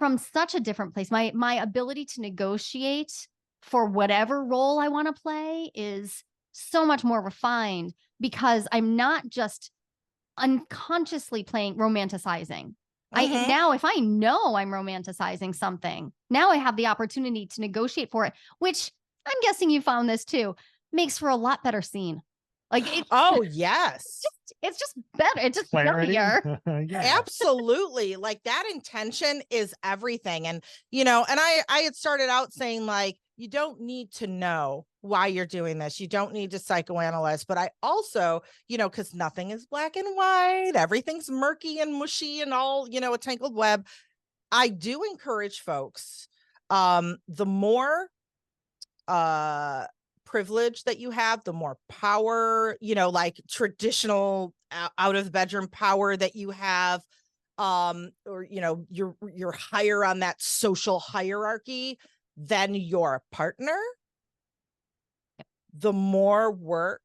Speaker 1: from such a different place. My ability to negotiate for whatever role I want to play is so much more refined, because I'm not just unconsciously romanticizing. Now, if I know I'm romanticizing something, now I have the opportunity to negotiate for it, which I'm guessing you found this too, makes for a lot better scene. Like, it's just better. It's just clarier.
Speaker 3: Absolutely. Like that intention is everything. And, and I had started out saying, like, you don't need to know why you're doing this. You don't need to psychoanalyze. But I also, because nothing is black and white, everything's murky and mushy and all, a tangled web. I do encourage folks, the more privilege that you have, the more power, like traditional out of the bedroom power that you have, or you're higher on that social hierarchy than your partner, the more work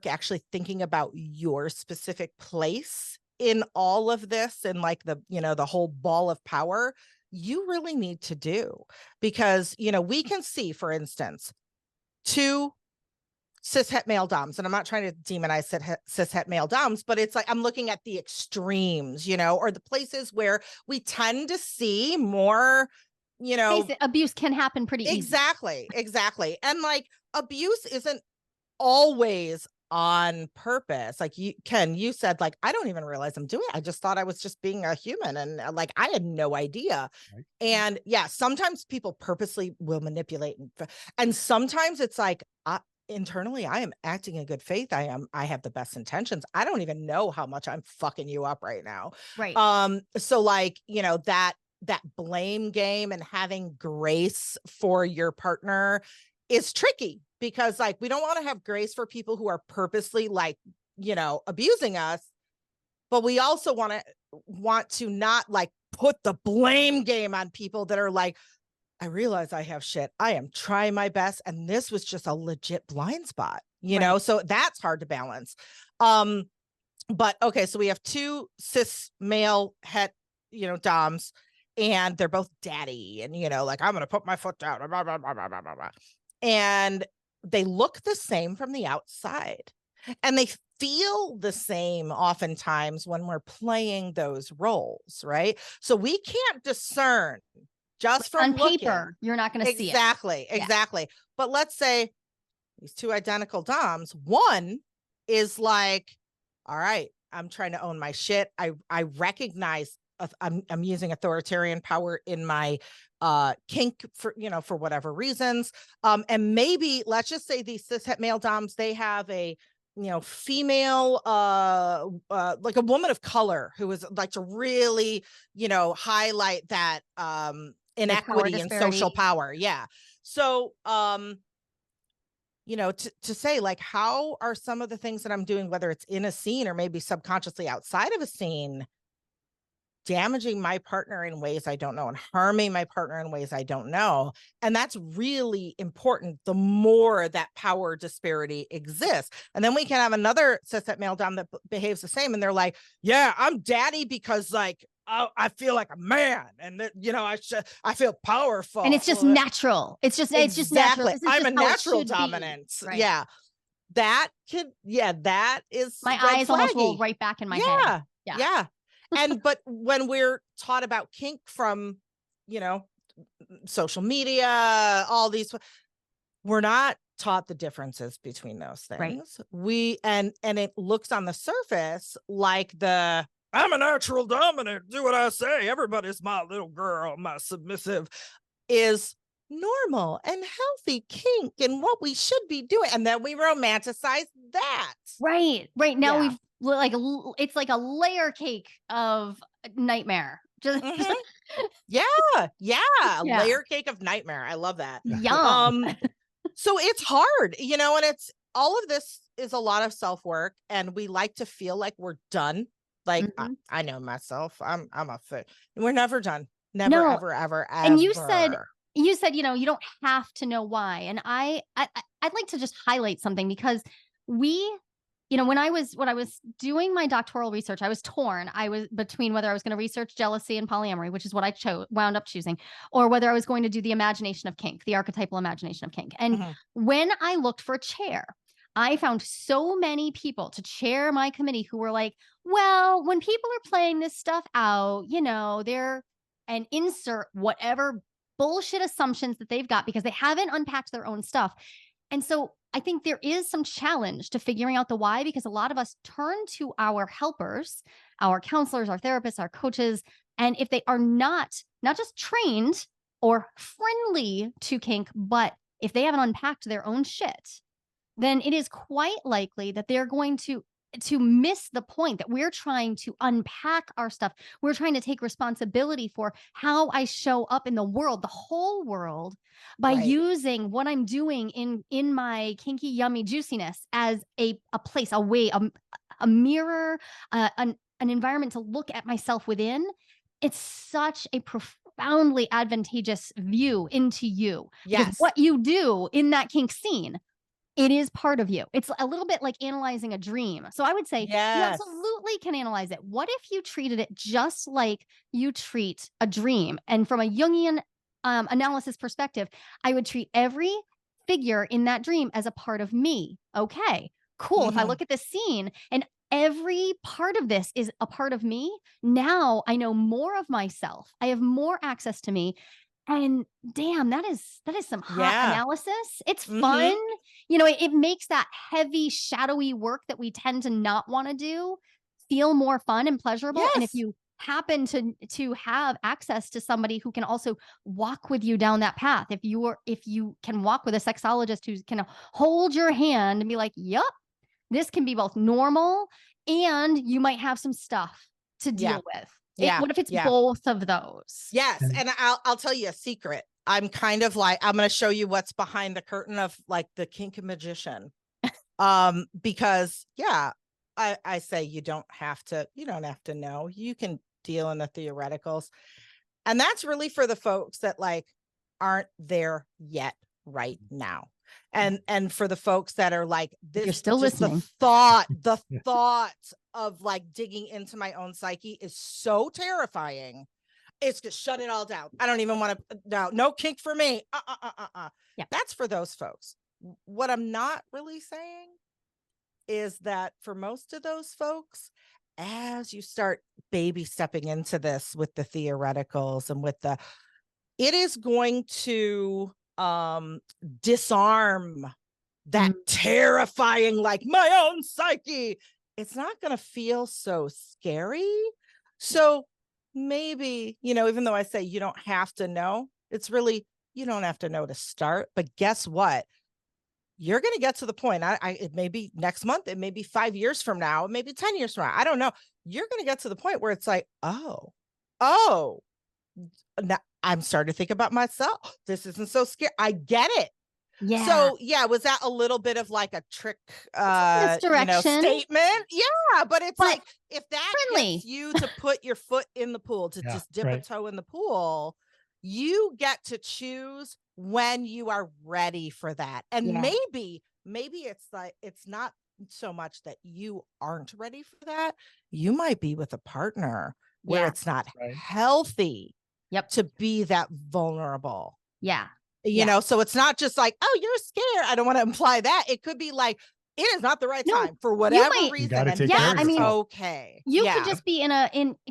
Speaker 3: actually thinking about your specific place in all of this, and like the whole ball of power you really need to do. Because we can see, for instance, two cishet male doms, and I'm not trying to demonize cishet male doms, but it's like I'm looking at the extremes, or the places where we tend to see more,
Speaker 1: abuse can happen pretty easy.
Speaker 3: Exactly. And like abuse isn't always on purpose. Like Ken, you said, like, I don't even realize I'm doing it. I just thought I was just being a human, and like I had no idea. Right. And sometimes people purposely will manipulate, and sometimes it's like internally I am acting in good faith. I have the best intentions. I don't even know how much I'm fucking you up right now.
Speaker 1: Right.
Speaker 3: So like, that blame game and having grace for your partner is tricky, because like we don't want to have grace for people who are purposely like, abusing us, but we also want to not like put the blame game on people that are like, I realize I have shit. I am trying my best, and this was just a legit blind spot, know? So that's hard to balance. But okay, so we have two cis male het, doms, and they're both daddy, and like, I'm gonna put my foot down, blah, blah, blah, blah, blah, blah. And they look the same from the outside, and they feel the same oftentimes when we're playing those roles, right? So we can't discern just from
Speaker 1: on
Speaker 3: looking.
Speaker 1: paper. You're not going to see it.
Speaker 3: Exactly. But let's say these two identical doms, one is like, all right, I'm trying to own my shit. I recognize I'm using authoritarian power in my kink for whatever reasons. And maybe let's just say these cishet male doms, they have a female like a woman of color who is like to really highlight that inequity and social power. Yeah. So to say, like, how are some of the things that I'm doing, whether it's in a scene or maybe subconsciously outside of a scene, damaging my partner in ways I don't know and harming my partner in ways I don't know? And that's really important the more that power disparity exists. And then we can have another cishet male dom that behaves the same, and they're like, yeah, I'm daddy because like I feel like a man, and I feel powerful,
Speaker 1: and it's just natural. It's just natural.
Speaker 3: I'm a natural dominant.
Speaker 1: Right.
Speaker 3: Yeah, that is
Speaker 1: my eyes almost roll right back in my head.
Speaker 3: Yeah. And but when we're taught about kink from social media, all these, we're not taught the differences between those things. Right. And it looks on the surface like I'm a natural dominant, do what I say, everybody's my little girl, my submissive, is normal and healthy kink and what we should be doing. And then we romanticize that.
Speaker 1: Right now we've it's like a layer cake of nightmare. Just
Speaker 3: layer cake of nightmare. I love that.
Speaker 1: Yum.
Speaker 3: So it's hard, and it's all of this is a lot of self-work, and we like to feel like we're done. Like, I know myself, I'm a fit. We're never done. Never, ever.
Speaker 1: And you said, you don't have to know why. And I'd like to just highlight something, because when I was doing my doctoral research, I was torn. I was between whether I was going to research jealousy and polyamory, which is what I wound up choosing, or whether I was going to do the imagination of kink, the archetypal imagination of kink. And when I looked for a chair, I found so many people to chair my committee who were like, well, when people are playing this stuff out, they're and insert whatever bullshit assumptions that they've got because they haven't unpacked their own stuff. And so I think there is some challenge to figuring out the why, because a lot of us turn to our helpers, our counselors, our therapists, our coaches. And if they are not just trained or friendly to kink, but if they haven't unpacked their own shit, then it is quite likely that they're going to miss the point that we're trying to unpack our stuff. We're trying to take responsibility for how I show up in the world, the whole world, by using what I'm doing in my kinky, yummy juiciness as a place, a way, a mirror, an environment to look at myself within. It's such a profoundly advantageous view into you.
Speaker 3: Yes.
Speaker 1: Because what you do in that kink scene, it is part of you. It's a little bit like analyzing a dream. So I would say you absolutely can analyze it. What if you treated it just like you treat a dream? And from a Jungian analysis perspective, I would treat every figure in that dream as a part of me. Okay, cool. If I look at this scene and every part of this is a part of me, now I know more of myself. I have more access to me. And damn, that is some hot analysis. It's fun. It makes that heavy, shadowy work that we tend to not want to do feel more fun and pleasurable. Yes. And if you happen to have access to somebody who can also walk with you down that path, if you can walk with a sexologist who can hold your hand and be like, yup, this can be both normal and you might have some stuff to deal with. What if it's both of those?
Speaker 3: Yes. And I'll tell you a secret. I'm kind of like, I'm going to show you what's behind the curtain of like the kink magician. Because I say you don't have to know. You can deal in the theoreticals. And that's really for the folks that like aren't there yet right now. And for the folks that are like, this,
Speaker 1: you're still listening.
Speaker 3: The thought of like digging into my own psyche is so terrifying. it's just shut it all down. I don't even want to, no kink for me.
Speaker 1: Yeah.
Speaker 3: That's for those folks. What I'm not really saying is that for most of those folks, as you start baby stepping into this with the theoreticals and with it is going to disarm that terrifying, like my own psyche. It's not going to feel so scary. So maybe, even though I say you don't have to know, it's really, you don't have to know to start. But guess what? You're going to get to the point. It may be next month. It may be 5 years from now. It may be 10 years from now. I don't know. You're going to get to the point where it's like, oh, now I'm starting to think about myself. This isn't so scary. I get it.
Speaker 1: Yeah.
Speaker 3: So yeah, was that a little bit of like a trick statement? Yeah, but it's like, if that gets you to put your foot in the pool, to just dip a toe in the pool, you get to choose when you are ready for that. And maybe it's like, it's not so much that you aren't ready for that. You might be with a partner where it's not healthy to be that vulnerable.
Speaker 1: Yeah.
Speaker 3: You know, so it's not just like, oh, you're scared. I don't want to imply that. It could be like, it is not the right time for whatever reason. And
Speaker 1: I mean,
Speaker 3: okay.
Speaker 1: You could just be in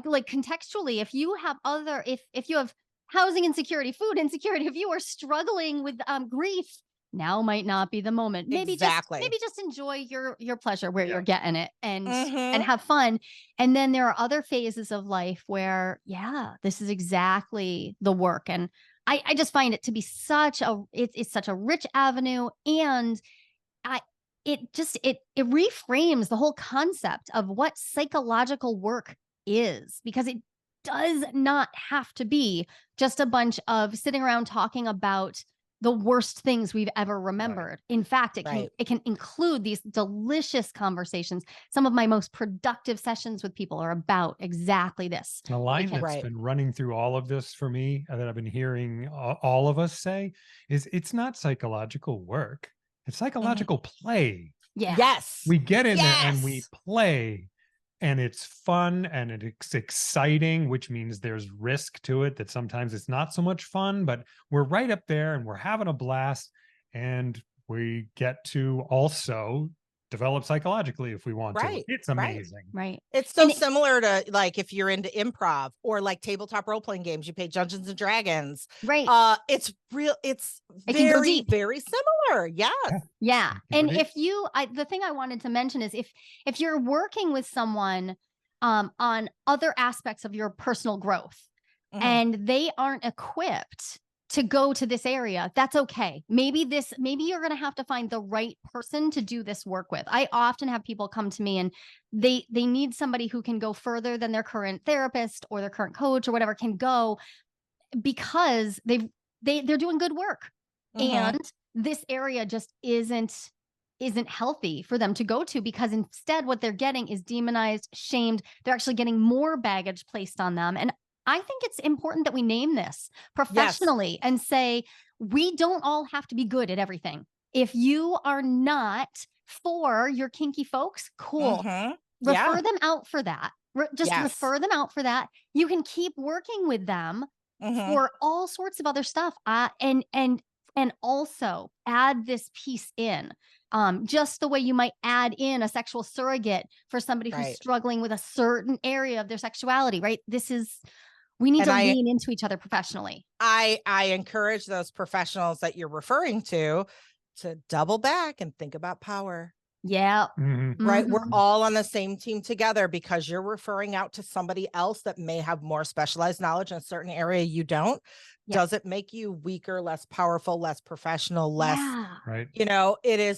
Speaker 1: like contextually, if you have if you have housing insecurity, food insecurity, if you are struggling with grief, now might not be the moment. Maybe just enjoy your pleasure where you're getting it and have fun. And then there are other phases of life where, this is exactly the work. And I just find it to be it's such a rich avenue, and it reframes the whole concept of what psychological work is, because it does not have to be just a bunch of sitting around talking about the worst things we've ever remembered. Right. In fact, it can include these delicious conversations. Some of my most productive sessions with people are about exactly this.
Speaker 2: A line that's been running through all of this for me, that I've been hearing all of us say, is it's not psychological work. It's psychological play.
Speaker 1: Yeah.
Speaker 3: Yes.
Speaker 2: We get in there and we play. And it's fun and it's exciting, which means there's risk to it, that sometimes it's not so much fun, but we're right up there and we're having a blast. And we get to also develop psychologically if we want to. It's amazing.
Speaker 1: Right.
Speaker 3: It's so similar to like if you're into improv or like tabletop role-playing games, you play Dungeons and Dragons.
Speaker 1: Right.
Speaker 3: It's very, very similar. Yes.
Speaker 1: Yeah. And if the thing I wanted to mention is if you're working with someone on other aspects of your personal growth and they aren't equipped to go to this area, that's okay. Maybe you're going to have to find the right person to do this work with. I often have people come to me and they need somebody who can go further than their current therapist or their current coach or whatever can go, because they're doing good work. And this area just isn't healthy for them to go to, because instead what they're getting is demonized, shamed. They're actually getting more baggage placed on them. And I think it's important that we name this professionally and say, we don't all have to be good at everything. If you are not for your kinky folks, cool. Refer them out for that. Refer them out for that. You can keep working with them for all sorts of other stuff. And also add this piece in, just the way you might add in a sexual surrogate for somebody who's struggling with a certain area of their sexuality, right? We need to lean into each other professionally.
Speaker 3: I encourage those professionals that you're referring to double back and think about power.
Speaker 1: Yeah.
Speaker 3: Right. We're all on the same team together, because you're referring out to somebody else that may have more specialized knowledge in a certain area you don't. Does it make you weaker, less powerful, less professional, less,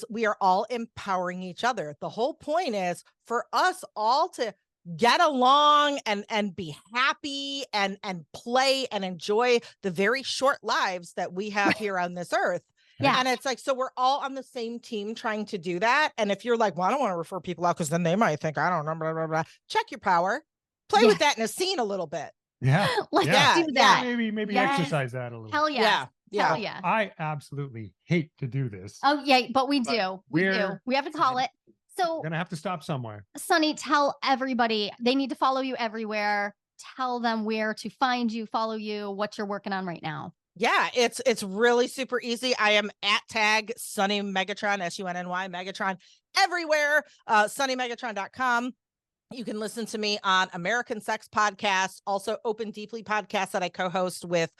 Speaker 3: we are all empowering each other. The whole point is for us all to get along and be happy and play and enjoy the very short lives that we have here on this earth. Yeah. And it's like, so we're all on the same team trying to do that. And if you're like, well, I don't want to refer people out because then they might think, I don't know, blah, blah, blah. Check your power. Play with that in a scene a little bit.
Speaker 2: Yeah.
Speaker 1: Let's do that.
Speaker 2: Maybe exercise that a little.
Speaker 1: Hell yeah. Hell yeah.
Speaker 2: I absolutely hate to do this.
Speaker 1: Oh, yeah. But we do. We have to call it. So
Speaker 2: we're going to have to stop somewhere.
Speaker 1: Sunny, tell everybody they need to follow you everywhere. tell them where to find you, follow you, what you're working on right now.
Speaker 3: Yeah, it's really super easy. I am at tag Sunny Megatron, SUNNY Megatron everywhere. SunnyMegatron.com. You can listen to me on American Sex Podcast, also Open Deeply podcast that I co-host with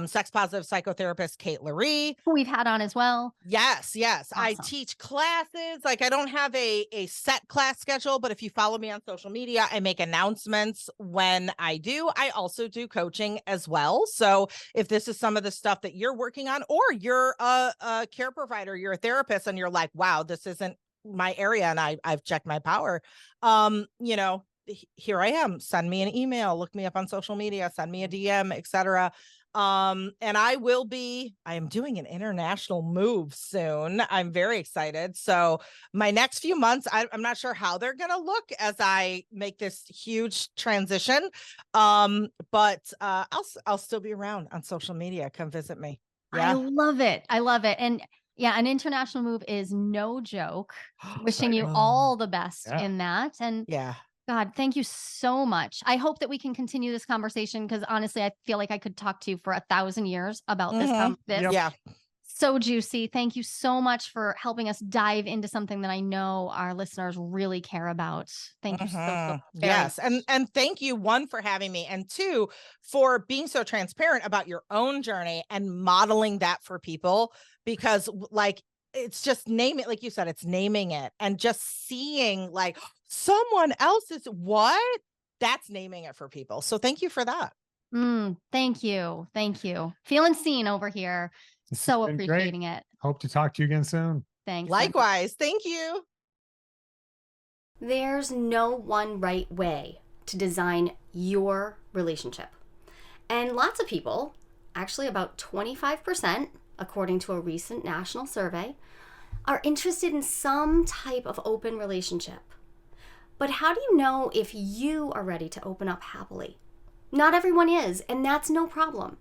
Speaker 3: sex positive psychotherapist Kate Laree,
Speaker 1: who we've had on as well.
Speaker 3: Yes. Awesome. I teach classes. Like, I don't have a set class schedule, but if you follow me on social media, I make announcements when I do. I also do coaching as well. So if this is some of the stuff that you're working on, or you're a care provider, you're a therapist, and you're like, wow, this isn't my area, and I've checked my power, here I am. Send me an email, look me up on social media, send me a DM, etc. And I am doing an international move soon. I'm very excited. So my next few months, I'm not sure how they're going to look as I make this huge transition. But I'll still be around on social media. Come visit me.
Speaker 1: Yeah. I love it. And yeah, an international move is no joke. Wishing you all the best in that. And God, thank you so much. I hope that we can continue this conversation, because honestly, I feel like I could talk to you for 1,000 years about this.
Speaker 3: Yeah.
Speaker 1: So juicy. Thank you so much for helping us dive into something that I know our listeners really care about. Thank you so much.
Speaker 3: Yes. And thank you, one, for having me, and two, for being so transparent about your own journey and modeling that for people, because like, it's just name it, like you said, it's naming it, and just seeing like someone else's that's naming it for people. So thank you for that.
Speaker 1: Thank you. Feeling seen over here. So appreciating it.
Speaker 2: Hope to talk to you again soon.
Speaker 1: Thanks.
Speaker 3: Likewise. Thank you.
Speaker 1: There's no one right way to design your relationship. And lots of people, actually about 25%, according to a recent national survey, are interested in some type of open relationship. But how do you know if you are ready to open up happily? Not everyone is, and that's no problem.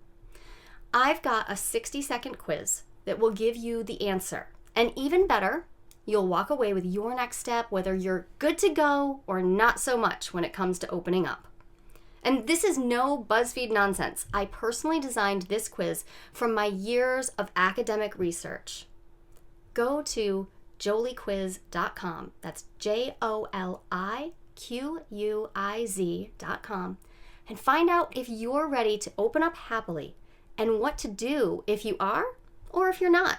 Speaker 1: I've got a 60-second quiz that will give you the answer. And even better, you'll walk away with your next step, whether you're good to go or not so much when it comes to opening up. And this is no BuzzFeed nonsense. I personally designed this quiz from my years of academic research. Go to joliquiz.com. That's JOLIQUIZ.com, and find out if you're ready to open up happily and what to do if you are or if you're not.